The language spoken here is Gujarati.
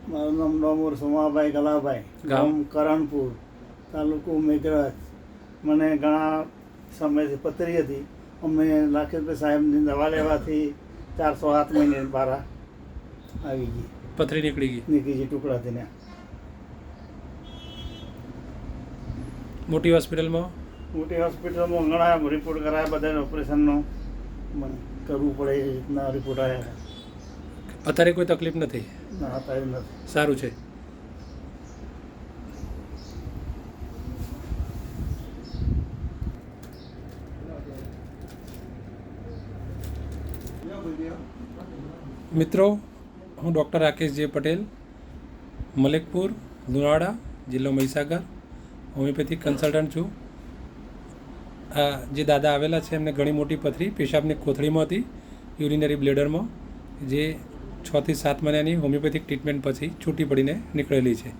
મારું નામ ડોમોર સોમાભાઈ ગલાભાઈ, ગામ કરણપુર, તાલુકો મેઘરજ. મને ઘણા સમયથી પથરી હતી. અમે લાખેશભાઈ સાહેબની દવા લેવાથી 407 મહિને બહાર આવી ગઈ, પથરી નીકળી ગઈ ટુકડાથી ને. મોટી હોસ્પિટલમાં ઘણા રિપોર્ટ કરાયા, બધા ઓપરેશનનો કરવું પડે એ રીતના રિપોર્ટ આવ્યા. અત્યારે કોઈ તકલીફ નથી? ના, અત્યારે નથી. સારું છે. મિત્રો, હું ડૉક્ટર રાકેશ જે પટેલ, મલેકપુર, લુણાવાડા, જિલ્લો મહીસાગર, હોમિયોપેથિક કન્સલ્ટન્ટ છું. આ જે દાદા આવેલા છે એમને ઘણી મોટી પથરી પેશાબની કોથળીમાં હતી, યુરિનરી બ્લેડરમાં, જે 6 થી 7 મહિનાની હોમિયોપેથિક ટ્રીટમેન્ટ પછી છૂટી પડીને નીકળેલી છે.